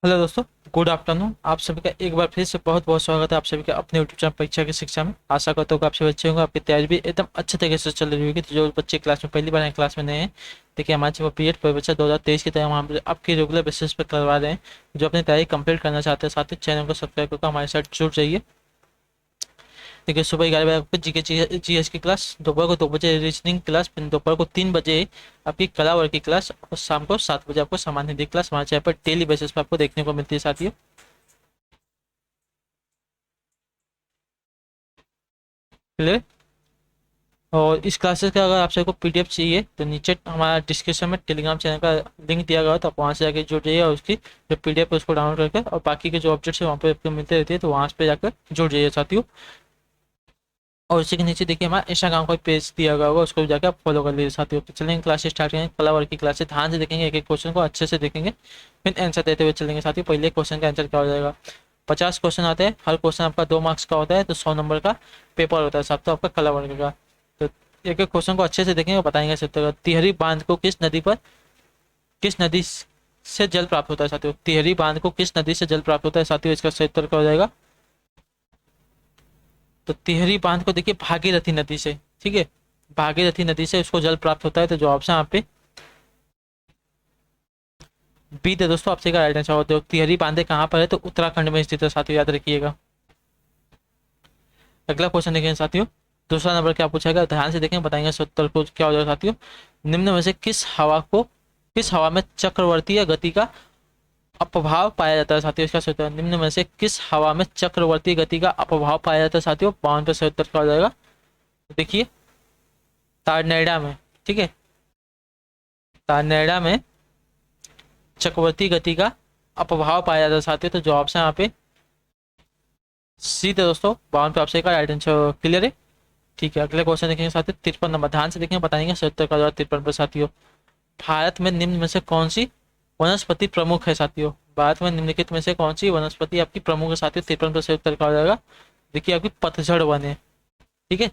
Hello दोस्तों, good afternoon. आप सभी का एक बार फिर से बहुत बहुत स्वागत है आप सभी का अपने यूट्यूब चैनल परीक्षा की शिक्षा में। आशा करता हूँ कि आप सभी अच्छे होंगे, आपकी तैयारी भी एकदम अच्छे तरीके से चल रही होगी। तो जो बच्चे क्लास में पहली बार हैं, क्लास में नए हैं, देखिए हमारे जो पीरियड पर बच्चा 2023 की तैयारी हम आपकी रेगुलर बेसिस पर करवा रहे हैं। जो अपनी तैयारी कंप्लीट करना चाहते हैं, साथ ही चैनल को सब्सक्राइब करके हमारे साथ जुड़ जाइए। देखिए सुबह 11 बजे आपको जीएस की क्लास, दोपहर को 2 बजे रीजनिंग क्लास, फिर दोपहर को 3 बजे आपकी कला वर्ग की क्लास, और शाम को 7 बजे आपको सामान्य हिंदी क्लास हमारे चैनल पर डेली बेसिस पर आपको देखने को मिलती है साथियों। क्लियर। और इस क्लासेस का अगर आप सबको पीडीएफ चाहिए तो नीचे हमारा डिस्क्रिप्शन में टेलीग्राम चैनल का लिंक दिया गया है, तो आप वहाँ से जाकर जुड़ जाइए और उसकी जो पीडीएफ है उसको डाउनलोड करके, और बाकी के जो ऑब्जेक्ट्स है वहाँ पे आपको मिलते रहते हैं, तो वहाँ पे जाकर जुड़ जाइए साथियों। और उसी के नीचे देखिए हमारा इंस्टाग्राम का पेज दिया गया होगा, उसको भी जाकर आप फॉलो कर लीजिए साथियों। तो चलेंगे क्लास स्टार्ट करेंगे। कला वर्ग की क्लासेस ध्यान से देखेंगे, एक एक क्वेश्चन को अच्छे से देखेंगे, फिर आंसर देते हुए चलेंगे साथियों। पहले क्वेश्चन का आंसर क्या हो जाएगा। 50 क्वेश्चन आते हैं, हर क्वेश्चन आपका 2 मार्क्स का होता है, तो 100 नंबर का पेपर होता है साहब, तो आपका कला वर्ग का। तो एक एक क्वेश्चन को अच्छे से देखेंगे और बताएंगे सत्य। तिहरी बांध को किस नदी से जल प्राप्त होता है साथियों। तिहरी बांध को किस नदी से जल प्राप्त होता है साथियों, इसका सही उत्तर क्या हो जाएगा। तो तिहरी बांध को देखिए भागीरथी नदी से, ठीक है, भागीरथी नदी से उसको जल प्राप्त होता है। तो जो ऑप्शन यहाँ पे बी थे दोस्तों, आपसे का राइट आंसर होते हो। तिहरी बांधे कहाँ पर है, तो उत्तराखंड में स्थित है साथियों, याद रखिएगा। अगला क्वेश्चन देखेंगे साथियों। दूसरा नंबर क्या पूछा गया, ध्यान से देखें, बताएंगे इस उत्तर को क्या हो जाएगा साथियों। निम्न में से किस हवा में चक्रवर्तीय गति का अपभाव पाया जाता है साथियों, इसका सही उत्तर। निम्न में से किस हवा में चक्रवर्ती गति का अपभाव पाया जाता है साथियों, 52 पे सही उत्तर क्या हो जाएगा। देखिए तारनेड़ा में, ठीक है, तारनेड़ा में चक्रवर्ती गति का अपभाव पाया जाता है साथियों। तो जो ऑप्शन यहाँ पे सी थे दोस्तों, 52 पे आपसे का राइट आंसर। क्लियर है। ठीक है, अगले क्वेश्चन देखेंगे साथियों। 53 नंबर, ध्यान से देखेंगे, बताएंगे सही उत्तर का जवाब 53 पर साथियों। भारत में निम्न में से कौन सी वनस्पति प्रमुख है साथियों। भारत में निम्नलिखित में से कौन सी वनस्पति आपकी प्रमुख है साथियों, 53 पर सही उत्तर का हो जाएगा। देखिए आपकी पतझड़ वन है, ठीक है।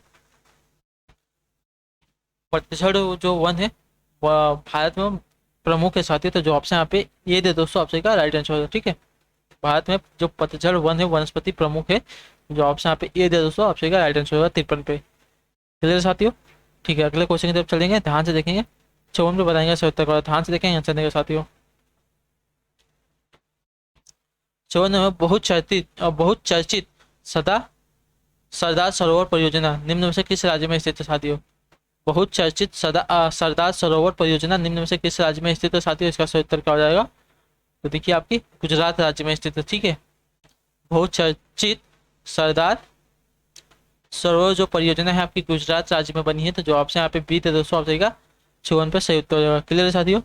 पतझड़ जो वन है वह भारत में प्रमुख है साथियों। तो जो ऑप्शन यहाँ पे ये दे दोस्तों, आपसे का राइट आंसर होगा, ठीक है। भारत में जो पतझड़ वन है वनस्पति प्रमुख है, जो ऑप्शन यहाँ पे ये दे दोस्तों, आपसे का राइट आंसर होगा 53 पे। क्लियर साथियों। ठीक है, अगले क्वेश्चन की तरफ चलेंगे, ध्यान से देखेंगे। 54 पे बताएंगे सही उत्तर का, ध्यान से देखेंगे आंसर देंगे साथियों। 54 में बहुत चर्चित सदा सरदार सरोवर परियोजना निम्न में से किस राज्य में स्थित है साथियों। बहुत चर्चित सरदार सरोवर परियोजना निम्न में से किस राज्य में स्थित है साथियों, इसका सही उत्तर क्या हो जाएगा। तो देखिए आपकी गुजरात राज्य में स्थित है, ठीक है। बहुत चर्चित सरदार सरोवर जो परियोजना है आपकी गुजरात राज्य में बनी है। तो जो ऑप्शन यहाँ पे बी थे दोस्तों, आप का 54 पे सही उत्तर हो जाएगा। क्लियर है साथियों।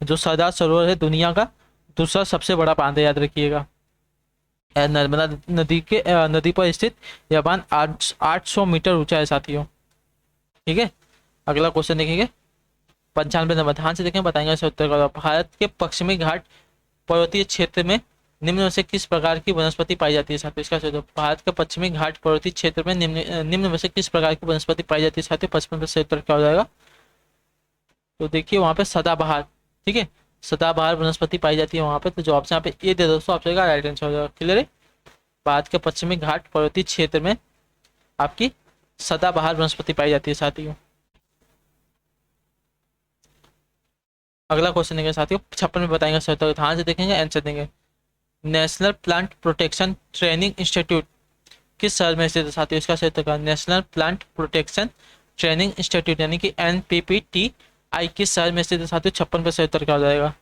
जो सरदार सरोवर है दुनिया का दूसरा सबसे बड़ा बांध है, याद रखिएगा। नर्मदा नदी पर स्थित यह बांध 800 मीटर ऊंचा है साथियों, ठीक है। अगला क्वेश्चन देखेंगे। 95 नंबर, ध्यान से देखें, बताएंगे इसका उत्तर का। भारत के पश्चिमी घाट पर्वतीय क्षेत्र में निम्न में से किस प्रकार की वनस्पति पाई जाती है साथियों, इसका सही उत्तर। भारत के पश्चिमी घाट पर्वतीय क्षेत्र में निम्न में से किस प्रकार की वनस्पति पाई जाती है साथियों, 55 में सही उत्तर क्या हो जाएगा। तो देखिए वहाँ पे सदाबहार, ठीक है, सदाबहार वनस्पति पाई जाती है वहाँ पे। तो जो ऑप्शन यहाँ पे ये दे दोस्तों, आपसे राइट आंसर हो जाएगा। क्लियर है। भारत के पश्चिमी घाट पर्वतीय क्षेत्र में आपकी सदाबहार वनस्पति पाई जाती है साथियों। अगला क्वेश्चन देंगे साथियों। 56 में बताएंगे सही उत्तर, ध्यान से देखेंगे आंसर देंगे। National plant protection training institute किस शहर में स्थित है साथियों, इसका सही उत्तर। National plant protection training institute यानी कि NPPTI किस शहर में स्थित है साथियों, 56 पे सही उत्तर क्या हो जाएगा।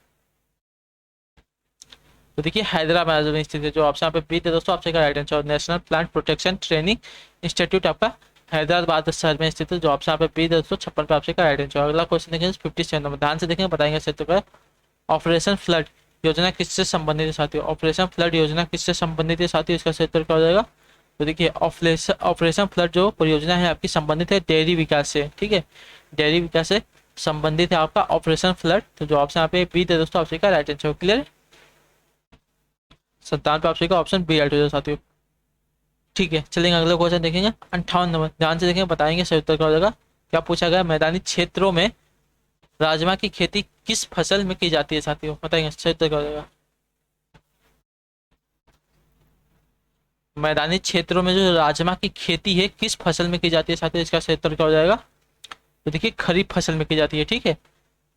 तो देखिए हैदराबाद में स्थित है। जो ऑप्शन यहाँ पे बी थे दोस्तों, आपसे का right answer. National plant protection training institute आपका हैदराबाद शहर में स्थित है। जो ऑप्शन यहाँ पे बी थे दोस्तों, 56 पे आपसे का राइट आंसर। अगला क्वेश्चन देखेंगे 57 नंबर, ध्यान से देखेंगे, बताएंगे सही उत्तर। ऑपरेशन फ्लड योजना किससे संबंधित है साथियों। ऑपरेशन फ्लड योजना किससे संबंधित है साथियों, इसका सही उत्तर क्या हो जाएगा। तो देखिए ऑपरेशन फ्लड जो परियोजना है आपकी संबंधित है डेयरी विकास से, ठीक है। डेयरी विकास से संबंधित है आपका ऑपरेशन फ्लड। तो जो ऑप्शन यहाँ पे बी थे दोस्तों, आपसे का राइट आंसर। क्लियर। 57 पे आपसे का ऑप्शन बी राइट हो जाएगा साथियों। ठीक है, चलेंगे अगला क्वेश्चन देखेंगे 58 नंबर, ध्यान से देखेंगे, बताएंगे सही उत्तर क्या हो जाएगा। क्या पूछा गया, मैदानी क्षेत्रों में राजमा की खेती किस फसल में की जाती है साथियों, बताएंगे सही उत्तर क्या हो जाएगा। मैदानी क्षेत्रों में जो राजमा की खेती है किस फसल में की जाती है साथियों, इसका सही उत्तर क्या हो जाएगा। तो देखिए खरीफ फसल में की जाती है, ठीक है।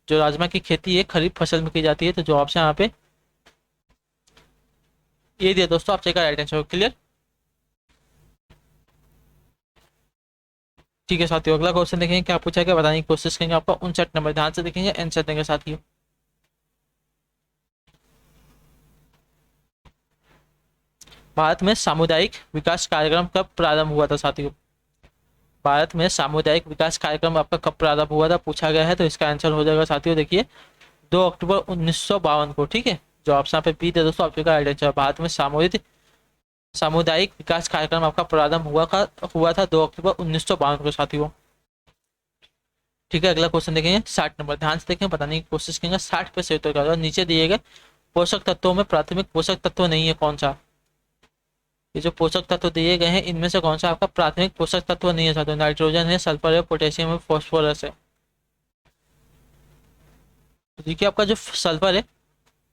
जो राजमा की खेती है खरीफ फसल में की जाती है, तो जो ऑप्शन यहाँ पे ये दिया दोस्तों, आप चेक राइट आंसर क्लियर। ठीक है साथियों, अगला क्वेश्चन देखेंगे क्या पूछा गया, बताने की कोशिश करेंगे। आपका 59 नंबर, ध्यान से देखेंगे, आंसर देंगे साथियों। भारत में सामुदायिक विकास कार्यक्रम कब प्रारंभ हुआ था साथियों। भारत में सामुदायिक विकास कार्यक्रम आपका कब प्रारंभ हुआ था पूछा गया है, तो इसका आंसर हो जाएगा साथियों देखिए 2 अक्टूबर 1952 को, ठीक है। जो ऑप्शन पे बी दे दोस्तों, आपका राइट आंसर। भारत में सामुदायिक विकास कार्यक्रम आपका प्रारंभ हुआ था 2 अक्टूबर 1952 को साथियों। ठीक है, अगला क्वेश्चन देखेंगे 60 नंबर, ध्यान से देखें, बताने की कोशिश करेंगे। 60 पे सही उत्तर क्या होगा। नीचे दिए गए पोषक तत्वों में प्राथमिक पोषक तत्व नहीं है कौन सा। ये जो पोषक तत्व दिए गए हैं इनमें से कौन सा आपका प्राथमिक पोषक तत्व नहीं है साथियों। नाइट्रोजन है, सल्फर है, पोटेशियम है, फॉस्फोरस है। तो देखिए आपका जो सल्फर है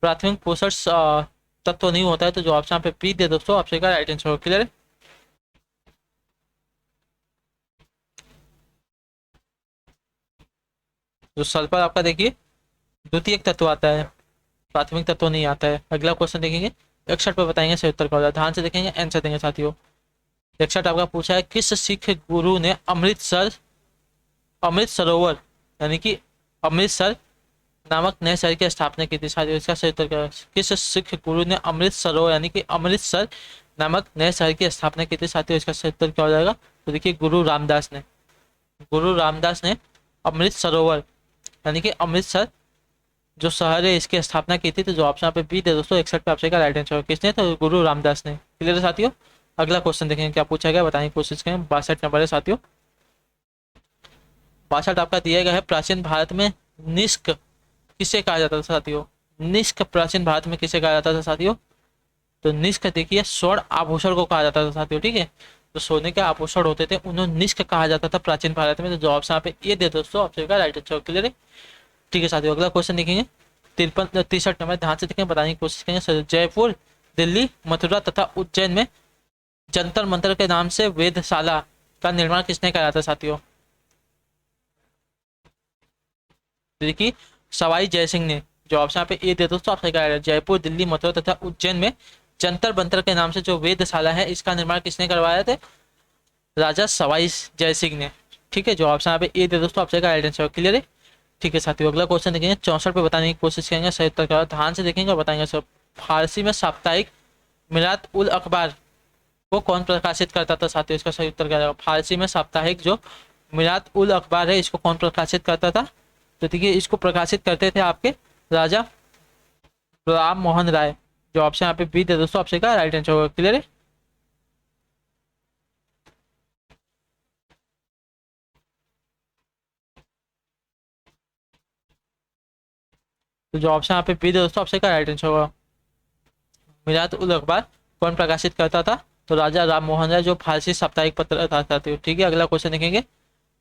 प्राथमिक पोषक तत्व नहीं होता है, तो जो ऑप्शन पे पी दे दोस्तों, आपसे का राइट आंसर क्लियर है। जो सल्फर आपका देखिए द्वितीयक तत्व आता है, प्राथमिक तत्व नहीं आता है। अगला क्वेश्चन देखेंगे 61 पे, बताएंगे सही उत्तर क्या होगा। ध्यान से देखेंगे, आंसर देंगे साथियों। 61 आपका पूछा है, किस सिख गुरु ने अमृत सरोवर यानी कि अमृतसर नामक नए शहर की स्थापना की थी साथियों। इसका सही उत्तर क्या है। किस सिख गुरु ने अमृत सरोवर यानी कि अमृतसर नामक नए शहर की स्थापना की थी साथियों। इसका सही उत्तर क्या हो जाएगा। तो देखिए गुरु रामदास ने अमृत सरोवर यानी कि अमृतसर जो शहर है इसकी स्थापना की थी, तो जो ऑप्शन पे बी दे दोस्तों 61 पे आपसे का राइट आंसर किसने, तो गुरु रामदास ने। क्लियर है साथियों। अगला क्वेश्चन देखेंगे क्या पूछा गया, बताने की कोशिश करें। 62 नंबर है साथियों। 62 आपका दिया गया है, प्राचीन भारत में निष्क किसे कहा जाता था साथियों। निष्क प्राचीन भारत में किसे कहा जाता था साथियों। तो निष्क देखिए स्वर्ण आभूषण को कहा जाता था साथियों, ठीक है। तो सोने के आभूषण होते थे उन्हें निष्क कहा जाता था प्राचीन भारत में, तो जो ऑप्शन पे ये दे दोस्तों, ऑप्शन का राइट आंसर क्लियर है। ठीक है साथियों, अगला क्वेश्चन देखेंगे 63 नंबर, ध्यान से देखें, बताने की कोशिश करेंगे। जयपुर, दिल्ली, मथुरा तथा उज्जैन में जंतर मंतर के नाम से वेधशाला का निर्माण किसने कराया था साथियों। देखिए सवाई जयसिंह ने। जो ऑप्शन पे ए दे दोस्तों, आपसे क्या जयपुर, दिल्ली, मथुरा तथा उज्जैन में जंतर मंतर के नाम से जो वेधशाला है इसका निर्माण किसने करवाया था, राजा सवाई जयसिंह ने। ठीक है, जो ऑप्शन पे ए दे दोस्तों, आपसे का आंसर क्लियर है। ठीक है साथियों, अगला क्वेश्चन देखेंगे 64 पे, बताने की कोशिश करेंगे सही उत्तर क्या, ध्यान से देखेंगे और बताएंगे सब। फारसी में साप्ताहिक मिरात उल अखबार को कौन प्रकाशित करता था साथियों। इसका सही उत्तर क्या है। फारसी में साप्ताहिक जो मिरात उल अखबार है इसको कौन प्रकाशित करता था, तो देखिए इसको प्रकाशित करते थे आपके राजा राम मोहन राय। जो ऑप्शन यहाँ पे बी दे दोस्तों, आपसे का राइट आंसर होगा। क्लियर है। तो जो ऑप्शन यहाँ पे बी दे दोस्तों, आपसे का राइट आंसर होगा। मिरात उल अखबार कौन प्रकाशित करता था, तो राजा राम मोहन राय जो फारसी साप्ताहिक पत्र था। ठीक है, अगला क्वेश्चन देखेंगे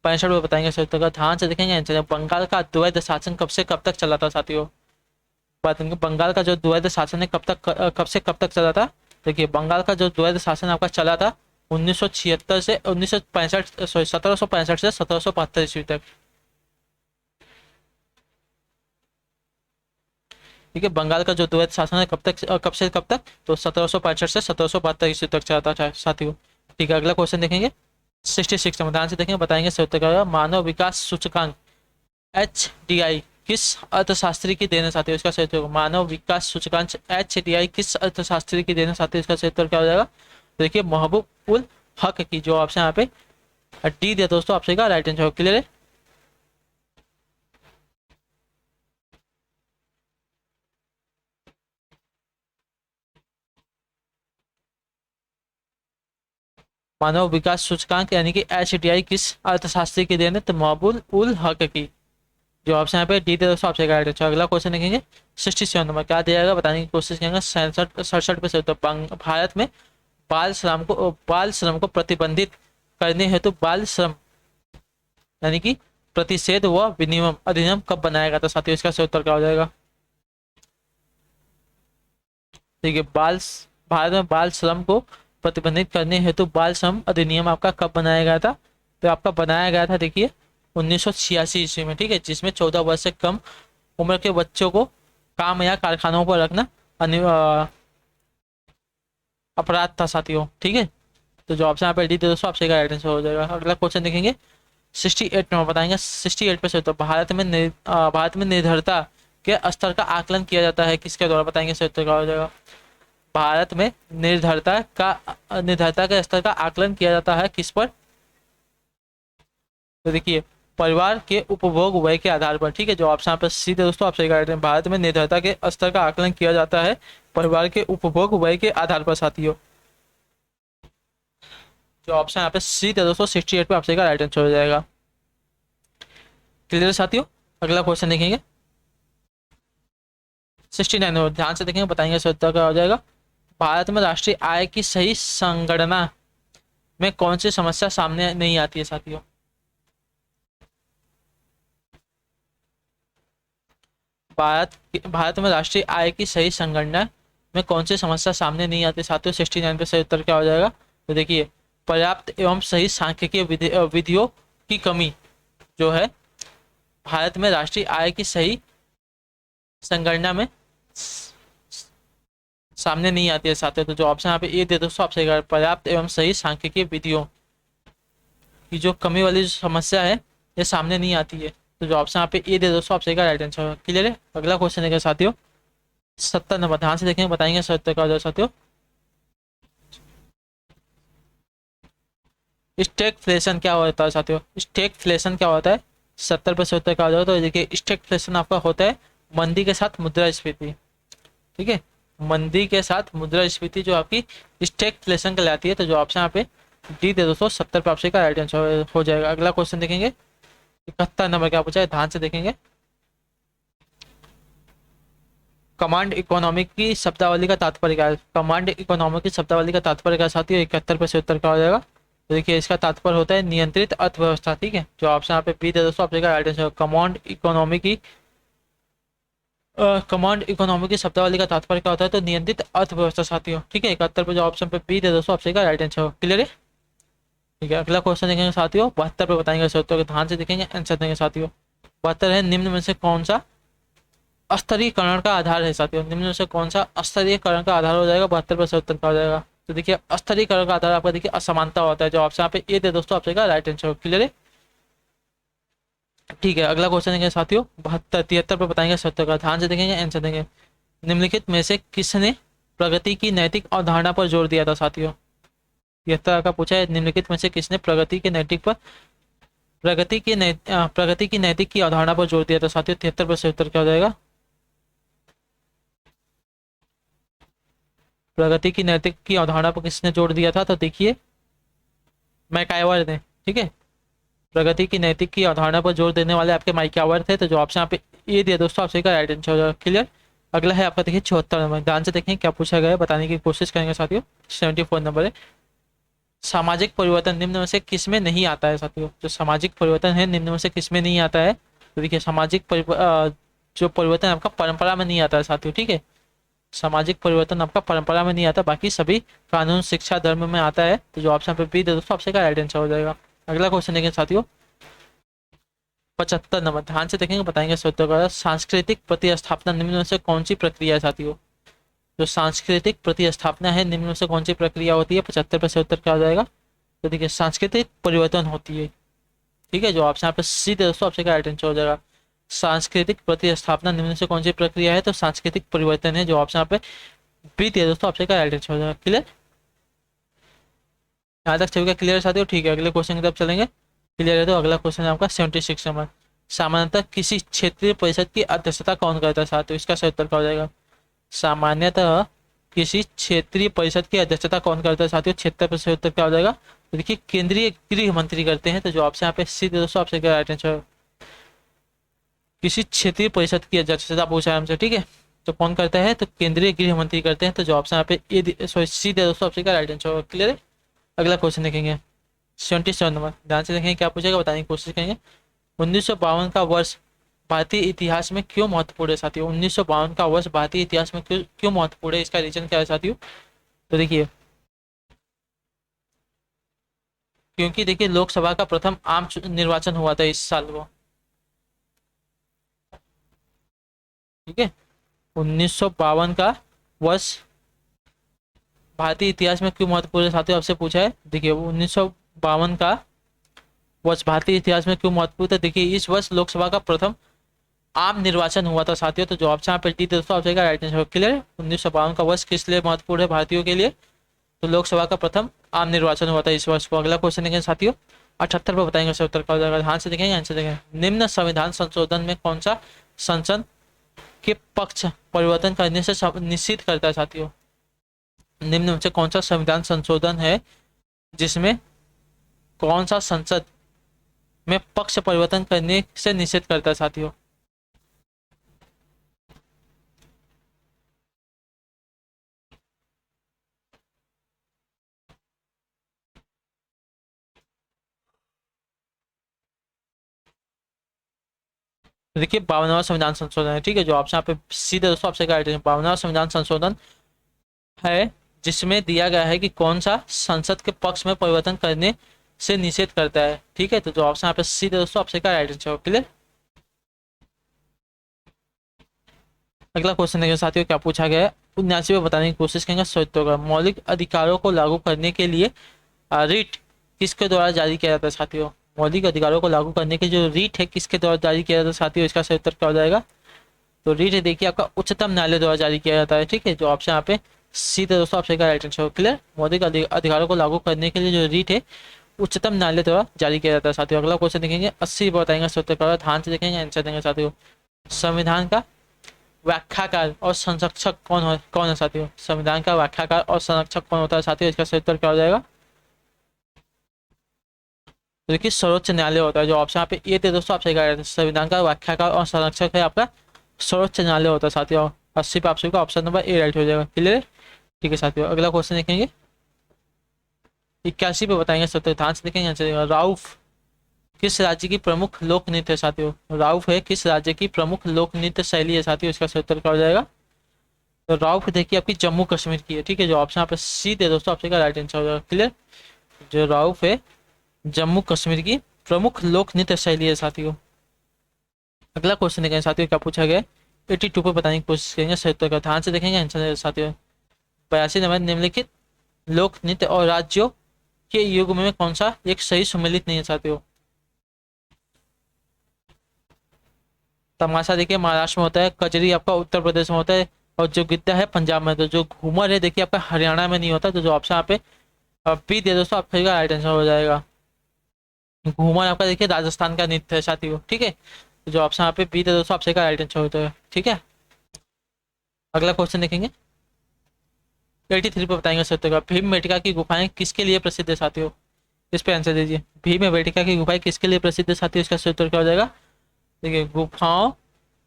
65 में, बताएंगे सही उत्तर का, ध्यान से देखेंगे आंसर। बंगाल का द्वैध शासन कब से कब तक चला था साथियों। बंगाल का जो द्वैध शासन है कब से कब तक चला था। देखिए बंगाल का जो द्वैध शासन आपका चला था 1976 से 1965, सॉरी 1765 से 1772 ईस्वी तक। ठीक है, बंगाल का जो द्वैध शासन है कब से कब तक, तो 1765 से 1772 ईस्वी तक चला था साथियों। ठीक है, अगला क्वेश्चन देखेंगे 66 में, ध्यान से देखेंगे, बताएंगे सही उत्तर क्या होगा। मानव विकास सूचकांक HDI किस अर्थशास्त्री की देन है साथियों। इसका सही उत्तर मानव विकास सूचकांक HDI किस अर्थशास्त्री की देन है साथियों। इसका सही उत्तर क्या हो जाएगा। देखिए महबूब उल हक की। जो ऑप्शन यहाँ पे डी दिया दोस्तों, आपसे का राइट आंसर क्लियर है। मानव विकास सूचकांक यानी कि HDI किस अर्थशास्त्री की देन है, तो महबूब उल हक की। जो ऑप्शन यहाँ पे डी दे दोस्तों, आपसे राइट आंसर। अगला क्वेश्चन देखेंगे 67 नंबर, क्या दिया जाएगा, बताने की कोशिश करेंगे। 67 पे से तो भारत में बाल श्रम को प्रतिबंधित करने हेतु बाल श्रम यानी कि प्रतिषेध व विनियमन अधिनियम कब बनाया गया था साथियों? इसका सही उत्तर क्या हो जाएगा? ठीक है, भारत में बाल श्रम को प्रतिबंधित करने हेतु बाल श्रम अधिनियम आपका कब बनाया गया था? तो आपका बनाया गया था देखिए 1986 ईस्वी में, ठीक है, जिसमें 14 वर्ष से कम उम्र के बच्चों को काम या कारखानों पर रखना अपराध था साथियों, ठीक है। तो जो ऑप्शन यहाँ पे डी दे दोस्तों आपसे राइट आंसर हो जाएगा। अगला क्वेश्चन देखेंगे 68 में, बताएंगे 68 पे से। तो भारत में निर्धरता के स्तर का आकलन किया जाता है किसके द्वारा? बताएंगे सही उत्तर क्या हो जाएगा? भारत में निर्धरता के स्तर का आकलन किया जाता है किस पर? तो देखिए परिवार के उपभोग व्यय के आधार पर, ठीक है। जो ऑप्शन पे सीधे दोस्तों आपसे गाइड है, भारत में निर्धरता के स्तर का आकलन किया जाता है परिवार के उपभोग व्यय के आधार पर साथियों। जो ऑप्शन यहाँ पे सीधे दोस्तों 68 पे आपसे राइट आंसर हो जाएगा। क्लियर साथियों? अगला क्वेश्चन देखेंगे 69 में, ध्यान से देखेंगे, बताएंगे सही उत्तर क्या हो जाएगा। भारत में राष्ट्रीय आय की सही संगणना में कौन सी समस्या सामने नहीं आती है साथियों? भारत में राष्ट्रीय आय की सही संगणना में कौन सी समस्या सामने नहीं आती साथियों? 69 पे सही उत्तर क्या हो जाएगा? तो देखिए पर्याप्त एवं सही सांख्यिकीय विधियों की कमी जो है भारत में राष्ट्रीय आय की सही संगणना में सामने नहीं आती है साथियों। तो जो ऑप्शन यहाँ पे ए दे दोस्तों आपसे पर्याप्त एवं सही सांख्यिकीय विधियों की जो कमी वाली जो समस्या है ये सामने नहीं आती है। तो जो ऑप्शन यहाँ पे ए दे दोस्तों आपसे राइट आंसर। क्लियर है? अगला क्वेश्चन है साथियों 70 नंबर, ध्यान से देखेंगे, बताएंगे सही उत्तर क्या हो जाएगा साथियों। स्टैगफ्लेशन क्या होता है साथियों? स्टैगफ्लेशन क्या होता है? 70 पे 70 क्या हो जाएगा? तो देखिए स्टैगफ्लेशन आपका होता है मंदी के साथ मुद्रास्फीति, ठीक है, मंदी के साथ मुद्रास्फीति जो आपकी स्टैगफ्लेशन कहलाती है। तो जो ऑप्शन यहाँ पे डी दे दोस्तों 70 पे आपसे का राइट आंसर हो जाएगा। अगला क्वेश्चन देखेंगे 71 नंबर क्या पूछा है, ध्यान से देखेंगे। कमांड इकोनॉमी की शब्दावली का तात्पर्य क्या है? कमांड इकोनॉमी की शब्दावली का तात्पर्य क्या साथियों? 71 पे 70 का हो जाएगा। तो देखिए इसका तात्पर्य होता है नियंत्रित अर्थव्यवस्था, ठीक है। जो ऑप्शन यहाँ पे बी दे दोस्तों आपसे राइट आंसर। कमांड इकोनॉमी की शब्दावली का तात्पर्य क्या होता है? तो नियंत्रित अर्थव्यवस्था साथियों, ठीक है। 71 पे जो ऑप्शन पे बी दे दोस्तों आपसे राइट आंसर। क्लियर है? ठीक है, अगला क्वेश्चन देखेंगे साथियों 72 पे, बताएंगे सही उत्तर, ध्यान से देखेंगे, आंसर देंगे साथियों। 72 है निम्न में से कौन सा स्तरीयकरण का आधार है साथियों? निम्न में से कौन सा स्तरीयकरण का आधार हो जाएगा? 72 पे 70 का हो जाएगा। तो देखिए स्तरीयकरण का आधार आपका देखिए असमानता होता है। जो ऑप्शन यहाँ पे ए दे दोस्तों आपसे राइट आंसर। क्लियर है? ठीक है, अगला क्वेश्चन देंगे साथियों 73 पे, बताएंगे सत्तर का, ध्यान से देखेंगे, आंसर देंगे। निम्नलिखित में से किसने प्रगति की नैतिक अवधारणा पर जोर दिया था साथियों? 73 का पूछा है, निम्नलिखित में से किसने प्रगति की नैतिक की अवधारणा पर जोर दिया था साथियों? 73 पे 70 क्या हो जाएगा? प्रगति की नैतिक की अवधारणा पर किसने जोर दिया था? तो देखिए मैकाइवर ने, ठीक है। प्रगति की नैतिक की अवधारणा पर जोर देने वाले आपके मैकाइवर थे। तो जो ऑप्शन यहाँ पे ये दिया दोस्तों आपसे का राइट आंसर हो जाएगा। क्लियर? अगला है आपका देखिए 74 नंबर, ध्यान से देखें क्या पूछा गया है, बताने की कोशिश करेंगे साथियों। 74 नंबर है, सामाजिक परिवर्तन निम्न में से किस में नहीं आता है साथियों? जो सामाजिक परिवर्तन है निम्न में से किस में नहीं आता है? तो देखिए जो परिवर्तन आपका परंपरा में नहीं आता है साथियों, ठीक है। सामाजिक परिवर्तन आपका परंपरा में नहीं आता, बाकी सभी कानून, शिक्षा, धर्म में आता है। तो जो ऑप्शन पे बी दे दोस्तों आपसे का राइट आंसर हो जाएगा। अगला क्वेश्चन देखें साथियों 75 नंबर, ध्यान से देखेंगे, बताएंगे सत्य का। सांस्कृतिक प्रतिस्थापना निम्न में से कौन सी प्रक्रिया है साथियों? जो सांस्कृतिक प्रतिस्थापना है निम्न में से कौन सी प्रक्रिया होती है? 75 पे 70 क्या हो जाएगा? तो देखिए सांस्कृतिक परिवर्तन होती है, ठीक है। जो ऑप्शन यहाँ पे सी दे दोस्तों आपसे का राइट आंसर हो जाएगा। सांस्कृतिक प्रतिस्थापना निम्न से कौन सी प्रक्रिया है? तो सांस्कृतिक परिवर्तन है। जो ऑप्शन यहाँ पे बी दिया दोस्तों आपसे का राइट आंसर हो जाएगा। क्लियर? यहाँ तक सभी का क्लियर साथियों? ठीक है, अगले क्वेश्चन की तरफ चलेंगे। क्लियर है? तो अगला क्वेश्चन है आपका 76 नंबर, सामान्यतः किसी क्षेत्रीय परिषद की अध्यक्षता कौन करता है साथियों? इसका सही उत्तर क्या हो जाएगा? सामान्यतः किसी क्षेत्रीय परिषद की अध्यक्षता कौन करता है साथियों? 76 पे सही उत्तर क्या हो जाएगा? तो देखिए केंद्रीय गृह मंत्री करते हैं। तो जो ऑप्शन यहाँ पे सी दोस्तों आपसे क्या राइट आंसर, किसी क्षेत्रीय परिषद की अध्यक्षता पूछा है हमसे, ठीक है। तो कौन करता है, तो केंद्रीय गृह मंत्री करते हैं। तो जो ऑप्शन यहाँ पे ए, सॉरी सी दे दोस्तों, ऑप्शन का राइट आंसर होगा। क्लियर है। अगला क्वेश्चन देखेंगे 77 नंबर, ध्यान से देखेंगे क्या पूछेगा, बताने की कोशिश करेंगे। 1952 का वर्ष भारतीय इतिहास में क्यों महत्वपूर्ण है साथियों? 1952 का वर्ष भारतीय इतिहास में क्यों क्यों महत्वपूर्ण है, इसका रीजन क्या है साथियों? तो देखिए, क्योंकि देखिए लोकसभा का प्रथम आम निर्वाचन हुआ था इस साल को। ठीक है, 1952 का वर्ष भारतीय इतिहास में क्यों महत्वपूर्ण है साथियों, आपसे पूछा है। देखिए 1952 का वर्ष भारतीय इतिहास में क्यों महत्वपूर्ण है, देखिए इस वर्ष लोकसभा का प्रथम आम निर्वाचन हुआ था साथियों। तो जो ऑप्शन पे डी दोस्तों, ऑप्शन का राइट आंसर। क्लियर। 1952 का वर्ष किस लिए महत्वपूर्ण है भारतीयों के लिए, तो लोकसभा का प्रथम आम निर्वाचन हुआ था इस वर्ष को। अगला क्वेश्चन देखेंगे साथियों 78 पर, बताएंगे सर उत्तर का हो जाएगा। ध्यान से देखेंगे, आंसर देखेंगे। निम्न संविधान संशोधन में कौन सा संसद के पक्ष परिवर्तन करने से निश्चित करता है साथियों? निम्न में से कौन सा संविधान संशोधन है जिसमें कौन सा संसद में पक्ष परिवर्तन करने से निषेध करता है साथियों? तो देखिए 52वां संविधान संशोधन है। ठीक है, जो ऑप्शन यहाँ पे सीधे दोस्तों आपसे राइट है। 52वां संविधान संशोधन है जिसमें दिया गया है कि कौन सा संसद के पक्ष में परिवर्तन करने से निषेध करता है। ठीक है, तो जो ऑप्शन यहाँ पे सीधे दोस्तों आपसे का राइट आंसर। क्लियर। अगला क्वेश्चन देखिए साथियों क्या पूछा गया है, 79 में बताने की कोशिश करेंगे सत्यों का। मौलिक अधिकारों को लागू करने के लिए रीट किसके द्वारा जारी किया जाता है साथियों? मौलिक अधिकारों को लागू करने के जो रीट है किसके द्वारा जारी किया जाता है साथियों, इसका सही उत्तर क्या हो जाएगा? तो रीट है देखिए आपका उच्चतम न्यायालय द्वारा जारी किया जाता है। ठीक है, जो ऑप्शन यहाँ पे सीधे दोस्तों आपसे का राइट आंसर। क्लियर। मौलिक अधिकारों को लागू करने के लिए जो रीट है उच्चतम न्यायालय द्वारा जारी किया जाता है साथियों। अगला क्वेश्चन देखेंगे 80 बताएंगे सही उत्तर का, ध्यान से देखेंगे, आंसर देंगे साथियों। संविधान का व्याख्याकार और संरक्षक कौन है साथियों? संविधान का व्याख्याकार और संरक्षक कौन होता है साथियों, इसका सही उत्तर क्या हो जाएगा? तो देखिए सर्वोच्च न्यायालय होता है। जो ऑप्शन यहाँ पे ये थे दोस्तों आपसे क्या है, संविधान का व्याख्याकार और संरक्षक है आपका सर्वोच्च न्यायालय होता है साथियों। 80 पे आप सभी का ऑप्शन नंबर ए राइट हो जाएगा। क्लियर। ठीक है साथियों, अगला क्वेश्चन देखेंगे 81 पे, बताएंगे सत्य, ध्यान से देखेंगे आंसर देगा। राउफ किस राज्य की प्रमुख लोक नृत्य है साथियों? राउफ है किस राज्य की प्रमुख लोक नृत्य शैली है साथियों, इसका सही उत्तर क्या हो जाएगा? तो राउफ देखिए आपकी जम्मू कश्मीर की है। ठीक है, जो ऑप्शन यहाँ पे सी दे दोस्तों आपसे का राइट आंसर हो जाएगा। क्लियर। जो राउफ है जम्मू कश्मीर की प्रमुख लोक नृत्य शैली है साथियों। अगला क्वेश्चन देखेंगे साथियों क्या पूछा गया है, 82 पे बताने की कोशिश करेंगे सही उत्तर का, ध्यान से देखेंगे आंसर साथियों। 82 नंबर, निम्नलिखित लोक नृत्य और राज्यों के युग में कौन सा एक सही सम्मिलित नहीं है साथियों? तमाशा देखिए महाराष्ट्र में होता है, कजरी आपका उत्तर प्रदेश में होता है, और जो गिद्दा है पंजाब में। तो जो घूमर है देखिए आपका हरियाणा में नहीं होता। तो जो ऑप्शन यहाँ पे बी दे दोस्तों आपका राइट आंसर हो जाएगा। घूमर आपका देखिए राजस्थान का नृत्य है साथियों। ठीक है, तो जो ऑप्शन यहाँ पे बी दे दोस्तों आपसे का राइट आंसर होता है। ठीक है, अगला क्वेश्चन देखेंगे 83 पे, बताएंगे सत्य का। भीमबेटका की गुफाएं किसके लिए प्रसिद्ध है साथियों, इस पे आंसर दीजिए। भीमबेटका की गुफाएं किसके लिए प्रसिद्ध है साथियों, इसका सही उत्तर क्या हो जाएगा? देखिए गुफाओं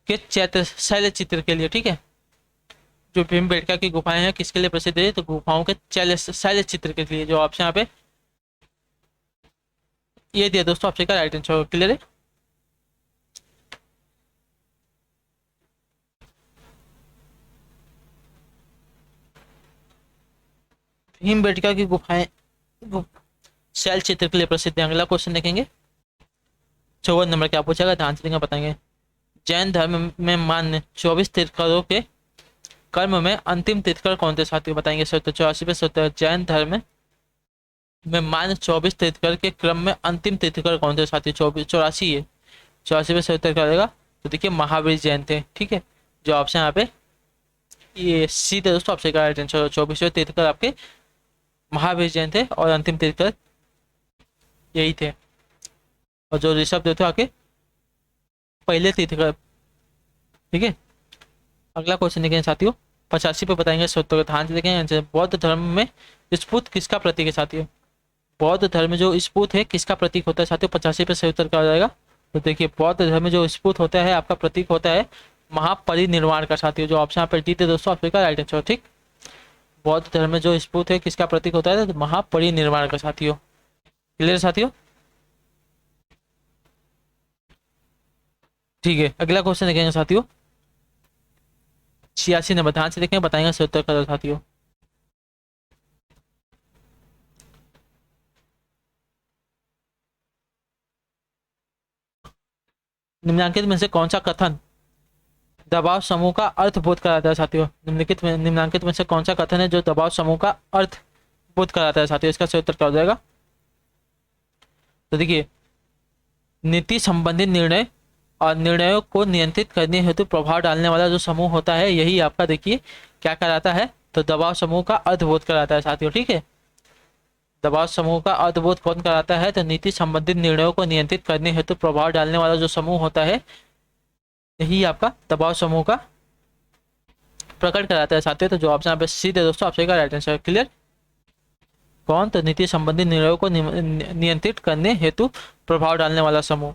के चैत्र शैल चित्र के लिए। ठीक है, जो भीमबेटका की गुफाएं हैं किसके लिए प्रसिद्ध है, तो गुफाओं के शैल चित्र के लिए। जो ऑप्शन यहाँ पे ये दिया दोस्तों आपसे का राइट आंसर। क्लियर है। भीमबेटका की गुफाएं शैल चित्र के लिए प्रसिद्ध है। अगला क्वेश्चन देखेंगे 54 नंबर क्या पूछेगा, ध्यान से देंगे, बताएंगे। जैन धर्म में मान्य 24 तीर्थंकरों के कर्म में अंतिम तीर्थंकर कौन थे साथियों, बताएंगे सर। तो 84 पे सत्तर, जैन धर्म में मान्य 24 तीर्थंकर के क्रम में अंतिम तीर्थंकर कौन थे साथियों? 84 है, 84 पे सही उत्तर क्या रहेगा? तो देखिए महावीर जैन थे। ठीक है, जो ऑप्शन यहाँ पे ये सी थे दोस्तों आपसे राइट आंसर। 24वें तीर्थंकर आपके महावीर जैन थे और अंतिम तीर्थंकर यही थे, और जो ऋषभ देव थे आके पहले तीर्थंकर। ठीक है, अगला क्वेश्चन देखेंगे साथियों 85 पे, बताएंगे सत्य, ध्यान से देखेंगे आंसर। बौद्ध धर्म में स्फूत किसका प्रतीक है साथियों? बौद्ध धर्म में जो स्फूत है किसका प्रतीक होता है साथियों? 85 पे सही उत्तर क्या हो जाएगा? तो देखिए बौद्ध धर्म में जो स्फूत होता है आपका प्रतीक होता है महापरिनिर्वाण का साथियों। जो ऑप्शन यहाँ पे डी थे दोस्तों ऑप्शन का राइट आंसर। ठीक, बौद्ध धर्म में जो स्फूर्त है किसका प्रतीक होता है? तो महापरिनिर्वाण का साथियों। क्लियर साथियों? ठीक है, अगला क्वेश्चन देखेंगे साथियों 86 नंबर, ध्यान से देखें, बताएंगे सही उत्तर का साथियों। निम्नलिखित में से कौन सा कथन दबाव समूह का अर्थ बोध कराता है साथियों? निम्नलिखित में से कौन सा कथन है जो दबाव समूह का अर्थ बोध कराता है साथियों? इसका सही उत्तर क्या हो जाएगा? तो देखिए, नीति संबंधित निर्णय और निर्णयों को नियंत्रित करने हेतु प्रभाव डालने वाला जो समूह होता है, यही आपका देखिए क्या कराता है? तो दबाव समूह का अर्धबोध कराता है साथियों। ठीक है, दबाव समूह का अर्धबोध कौन कराता है? तो नीति संबंधित निर्णयों को नियंत्रित करने हेतु प्रभाव डालने वाला जो समूह होता है, यही आपका दबाव समूह का प्रकट कराता है साथियों। तो जो ऑप्शन यहाँ पे सी दे दोस्तों ऑप्शन का राइट आंसर। क्लियर? कौन? तो नीति संबंधित निर्णयों को नियंत्रित करने हेतु प्रभाव डालने वाला समूह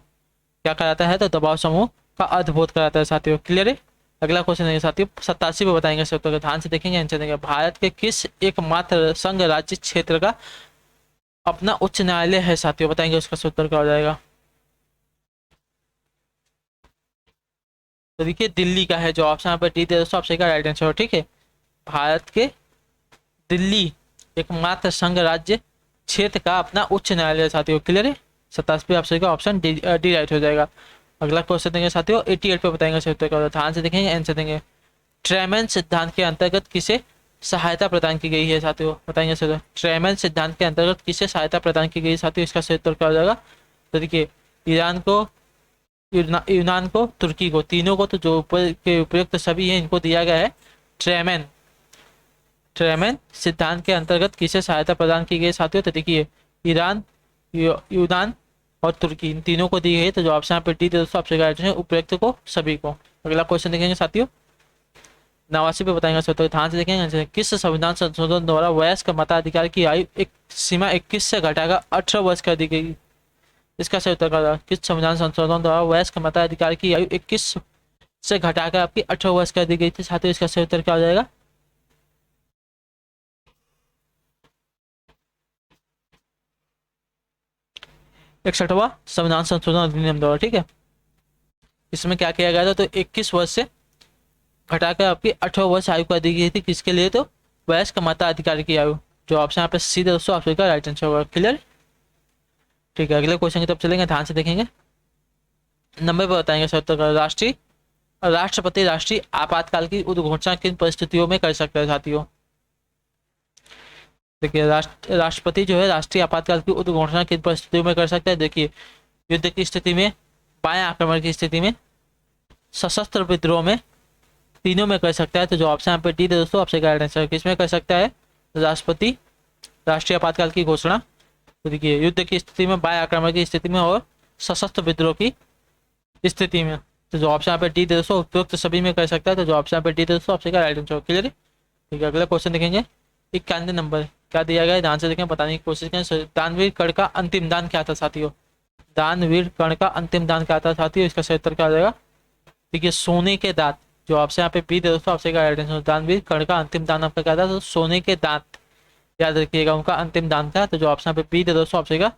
क्या कराता है? तो दबाव समूह का अर्धबोध कराता है साथियों। क्लियर है? अगला क्वेश्चन है साथियों 87 पे बताएंगे सर, तो ध्यान से देखेंगे आंसर देंगे। भारत के किस एकमात्र संघ राज्य क्षेत्र का अपना उच्च न्यायालय है साथियों? बताएंगे उसका उत्तर क्या हो जाएगा? तो देखिए दिल्ली का है। जो ऑप्शन यहाँ पे डी दे दोस्तों ऑप्शन का राइट आंसर। ठीक है, भारत के दिल्ली एकमात्र संघ राज्य क्षेत्र का अपना उच्च न्यायालय साथियों। क्लियर है? 87 ऑप्शन का ऑप्शन डी राइट हो जाएगा। अगला क्वेश्चन देंगे साथियों 88 पे बताएंगे सही उत्तर क्या होगा। ध्यान से देखेंगे आंसर देंगे। ट्रेमैन सिद्धांत के अंतर्गत किसे सहायता प्रदान की गई है साथियों? बताएंगे सर। ट्रेमैन सिद्धांत के अंतर्गत किसे सहायता प्रदान की गई साथियों? इसका सही उत्तर क्या हो जाएगा? तो देखिए, ईरान को, यूनान को, तुर्की को, तीनों को, तो जो ऊपर के उपयुक्त सभी है इनको दिया गया है ट्रेमैन सिद्धांत के अंतर्गत किसे सहायता प्रदान की गई साथियों? तो देखिए, ईरान, यूनान और तुर्की, इन तीनों को दी गई है। तो जो ऑप्शन यहाँ पे डी दोस्तों ऑप्शन का है उपयुक्त को सभी को। अगला क्वेश्चन देखेंगे साथियों 89 पे बताएंगे सर, तो ध्यान से देखेंगे। किस संविधान संशोधन द्वारा वयस्क मताधिकार की आयु एक सीमा 21 से घटाकर 18 वर्ष कर दी गई? इसका सही उत्तर क्या? किस संविधान संशोधन द्वारा वयस्क मताधिकार की आयु 21 से घटाकर आपकी 18 वर्ष कर दी गई थी साथियों? इसका सही उत्तर क्या हो जाएगा? 61वां संविधान संशोधन अधिनियम द्वारा। ठीक है, इसमें क्या किया गया था? तो 21 वर्ष से घटाकर आपकी 18 वर्ष आयु कर दी गई थी। किसके लिए? तो वयस्क मताधिकार की आयु। जो ऑप्शन यहाँ पे सीधे दोस्तों ऑप्शन का राइट आंसर होगा। क्लियर? ठीक है, अगले क्वेश्चन की तरफ चलेंगे, ध्यान से देखेंगे। नंबर पर बताएंगे सर उत्तर। राष्ट्रपति राष्ट्रीय आपातकाल की उद्घोषणा किन परिस्थितियों में कर सकता है साथियों? देखिए, राष्ट्रपति जो है राष्ट्रीय आपातकाल की उद्घोषणा किन परिस्थितियों में कर सकता है? देखिए, युद्ध की स्थिति में, बाह्य आक्रमण की स्थिति में, सशस्त्र विद्रोह में, तीनों में कर सकता है। तो जो ऑप्शन यहाँ पे डी दोस्तों ऑप्शन का आंसर। किसमें कर सकता है राष्ट्रपति राष्ट्रीय आपातकाल की घोषणा? तो देखिए, युद्ध की स्थिति में, बाह्य आक्रमण की स्थिति में और सशस्त्र विद्रोह की स्थिति में। तो जो ऑप्शन यहाँ पे डी दोस्तों उपयुक्त सभी में कर सकता है। तो जो ऑप्शन यहाँ पे डी दोस्तों ऑप्शन का राइट आंसर। क्लियर है? ठीक है, अगला क्वेश्चन देखेंगे 91 नंबर, क्या दिया गया है ध्यान से देखें, बताने की कोशिश करें। दानवीर कर्ण का अंतिम दान क्या था साथियों? दानवीर कर्ण का अंतिम दान क्या था साथियों? इसका सही उत्तर क्या हो जाएगा? देखिए, सोने के दांत। जो आपसे यहाँ पे बी दे दोस्तों आपसे का दानवीर कर्ण का अंतिम दान आपका क्या था? तो सोने के दांत, याद रखिएगा, उनका अंतिम दान था। तो जो ऑप्शन पे बी दे दोस्तों आपसे का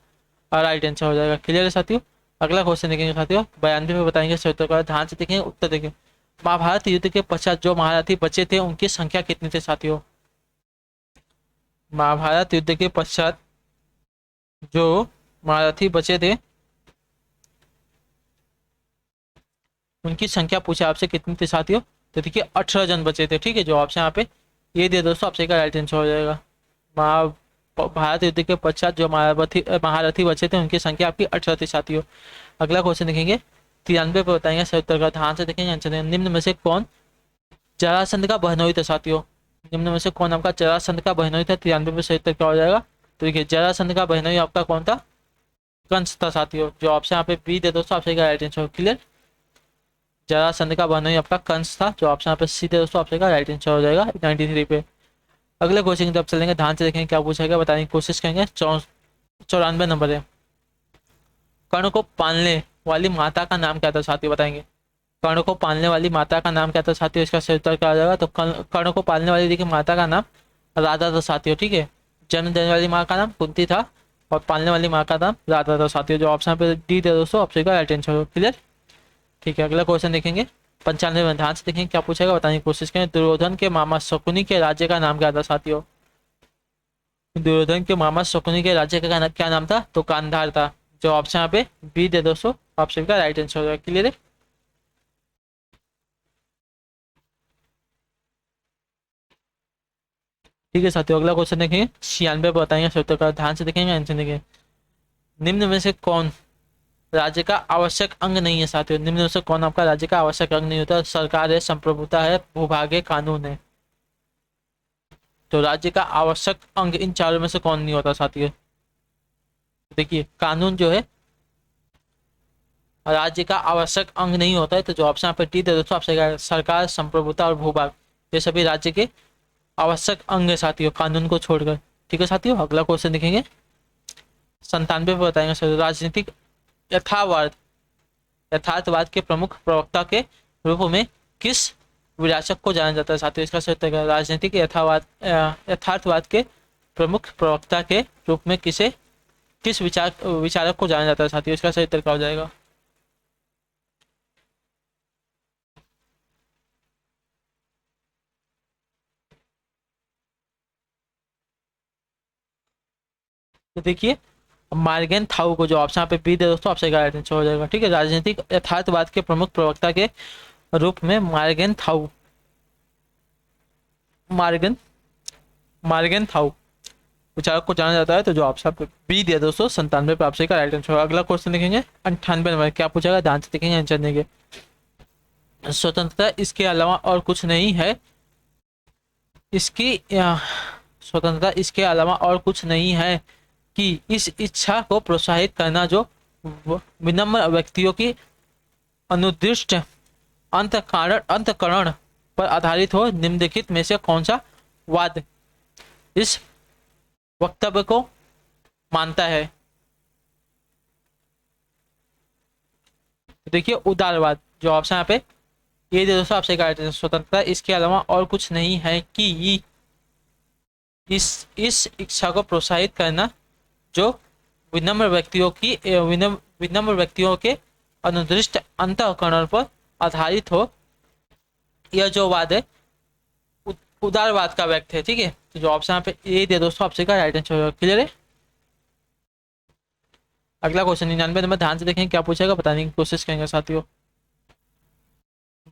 राइट आंसर हो जाएगा। क्लियर है साथियों? अगला क्वेश्चन देखेंगे साथियों 92 में बताएंगे सही उत्तर का। ध्यान से देखेंगे, उत्तर देखें। महाभारत युद्ध के पश्चात जो महारथी बचे थे उनकी संख्या कितनी थी साथियों? महाभारत युद्ध के पश्चात जो महारथी बचे थे उनकी संख्या पूछा आपसे कितनी थी साथियों? तो देखिए 18 जन बचे थे। ठीक है, जो ऑप्शन यहाँ पे ये दे दोस्तों आपसे का राइट आंसर हो जाएगा। भारत युद्ध के पश्चात जो महारथी बचे थे उनकी संख्या आपकी 18 थी साथियों। अगला क्वेश्चन देखेंगे 93 पे बताएंगे सही उत्तर का। ध्यान से देखेंगे आंसर। निम्न में से कौन जरासंध का बहनोई था साथियों? निम्न में से कौन आपका जरासंध का बहनोई था? 93 पे सही उत्तर क्या हो जाएगा? तो देखिए, जरासंध का बहनोई आपका कौन था? कंस था साथियों। जो ऑप्शन यहाँ पे बी दे दोस्तों आपसे का राइट आंसर। क्लियर? जरासंध का बहनोई आपका कंस था। जो ऑप्शन यहाँ पे सी दे दोस्तों आपसे का राइट आंसर हो जाएगा 93 पे। अगले क्वेश्चन की तरफ चलेंगे, ध्यान से देखेंगे क्या पूछा गया, बताने की कोशिश करेंगे। 94 नंबर है। कर्ण को पालने वाली माता का नाम क्या था साथियों? बताएंगे। कर्ण को पालने वाली माता का नाम क्या था साथियों, इसका सही उत्तर क्या हो जाएगा। तो कर्ण को पालने वाली देखिए माता का नाम राधा था साथियों, ठीक है। जन्म देने वाली माँ का नाम कुंती था और पालने वाली माँ का नाम राधा था साथियों। जो ऑप्शन पे डी दे दोस्तों, ऑप्शन का राइट आंसर। क्लियर, ठीक है। अगला क्वेश्चन देखेंगे 95 में, ध्यान से देखेंगे क्या पूछेगा, बताने की कोशिश करें। दुर्योधन के मामा शकुनी के राज्य का नाम क्या था साथियों। दुर्योधन के मामा शकुनी के राज्य का क्या नाम था, तो गांधार था। जो ऑप्शन यहाँ पे बी दे दोस्तों, ऑप्शन का राइट आंसर होगा। क्लियर है, ठीक है साथियों। अगला क्वेश्चन देखेंगे 96 बताएंगे सत्तर का, ध्यान से देखेंगे आंसर देखेंगे। निम्न में से कौन राज्य का आवश्यक अंग नहीं है साथियों। निम्न में से कौन आपका राज्य का आवश्यक अंग नहीं होता। सरकार है, संप्रभुता है, भूभाग है, कानून है। तो राज्य का आवश्यक अंग इन चारों में से कौन नहीं होता साथियों। देखिए कानून जो है राज्य का आवश्यक अंग नहीं होता है, तो जो ऑप्शन पे टी दे दोस्तों, आपसे सरकार, संप्रभुता और भूभाग, ये सभी राज्य के आवश्यक अंग है साथियों, कानून को छोड़कर। ठीक है साथियों, अगला क्वेश्चन देखेंगे 97 पे बताएंगे सर। राजनीतिक यथावाद यथार्थवाद के प्रमुख प्रवक्ता के रूप में किस विरासत को जाना जाता है साथियों। इसका सही उत्तर है राजनीतिक यथार्थवाद के प्रमुख प्रवक्ता के रूप में किस विचारक को जाना जाता है साथियों। इसका सही उत्तर क्या हो जाएगा। तो देखिए मार्गेन थाउ को, जो ऑप्शन पे बी दे दोस्तों, ऑप्शन का राइट आंसर हो जाएगा। ठीक है, राजनीतिक यथार्थवाद के प्रमुख प्रवक्ता के रूप में मार्गन मार्गेन थाउ विचारक को जाना जाता है। तो जो ऑप्शन पे बी दिया दोस्तों 97 पे आपसे का राइट आंसर होगा। अगला क्वेश्चन देखेंगे 98 नंबर, क्या पूछेगा ध्यान से देखेंगे आंसर देंगे। स्वतंत्रता इसके अलावा और कुछ नहीं है, स्वतंत्रता इसके अलावा और कुछ नहीं है कि इस इच्छा को प्रोत्साहित करना जो विनम्र व्यक्तियों की अनुदिष्ट अंतकरण पर आधारित हो। निम्नलिखित में से कौन सा वाद इस वक्तव्य को मानता है। देखिए उदारवाद, जो ऑप्शन यहाँ पे ये दे दोस्तों, आपसे स्वतंत्रता इसके अलावा और कुछ नहीं है कि इस इच्छा को प्रोत्साहित करना जो विनम्र व्यक्तियों के अनुदृष्ट अंतःकरण पर आधारित हो। यह जो वाद है उदारवाद का व्यक्त है। ठीक है, तो जो ऑप्शन यहाँ पे ए दे दोस्तों, ऑप्शन का राइट आंसर होगा। क्लियर है, अगला क्वेश्चन 99 नंबर, ध्यान से देखें क्या पूछेगा, बताने की कोशिश करेंगे साथियों।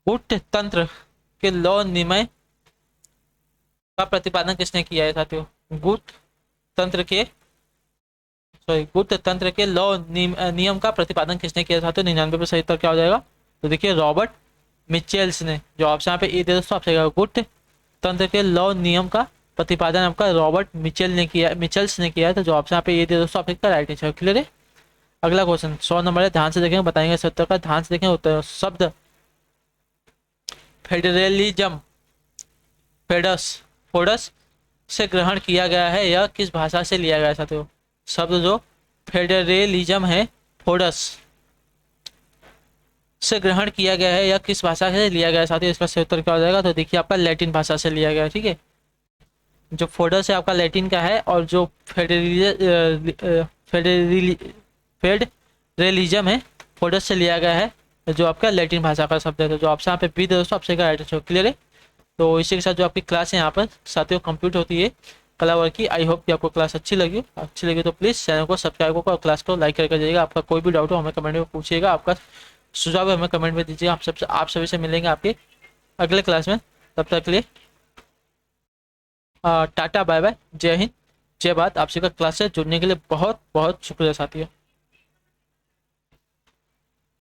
गुट तंत्र के लौ निमय का प्रतिपादन किसने किया है साथियों। गुट तंत्र के लौ नियम का प्रतिपादन किसने किया साथियों। 99 पे सही उत्तर क्या हो जाएगा। तो देखिए रॉबर्ट मिचेल्स ने। जो ऑप्शन पे ए दे दोस्तों, आपसे गुट तंत्र के लौ नियम का प्रतिपादन आपका रॉबर्ट मिचेल्स ने किया है। तो जो ऑप्शन पे ए दे दोस्तों, आपका राइट आंसर। क्लियर है, अगला क्वेश्चन 100 नंबर है, ध्यान से देखेंगे बताएंगे सत्तर का। ध्यान से देखें उत्तर। शब्द फेडरलिज्म फोडस से ग्रहण किया गया है, यह किस भाषा से लिया गया है साथियों। शब्द जो फेडरलिज्म है फोडस से ग्रहण किया गया है, यह किस भाषा से लिया गया है साथियों। इसका सही उत्तर क्या हो जाएगा। तो देखिए आपका लैटिन भाषा से लिया गया है। ठीक है, जो फोडस है आपका लैटिन का है, और जो फेडरलिज्म है फोडस से लिया गया है, जो आपका लैटिन भाषा का शब्द है। तो जो ऑप्शन पे बी दोस्तों, आपसे का राइट आंसर। क्लियर है, तो इसी के साथ जो आपकी क्लास है यहाँ पर साथियों कंप्लीट होती है कला वर्क की। आई होप कि आपको क्लास अच्छी लगी तो प्लीज़ चैनल को सब्सक्राइब करो और क्लास को लाइक करके जाइएगा। आपका कोई भी डाउट हो हमें कमेंट में पूछिएगा, आपका सुझाव हमें कमेंट में दीजिए। आप सभी से मिलेंगे आपके अगले क्लास में। तब तक के लिए टाटा बाय बाय, जय हिंद जय भारत। आप सभी का क्लास से जुड़ने के लिए बहुत बहुत शुक्रिया साथियों।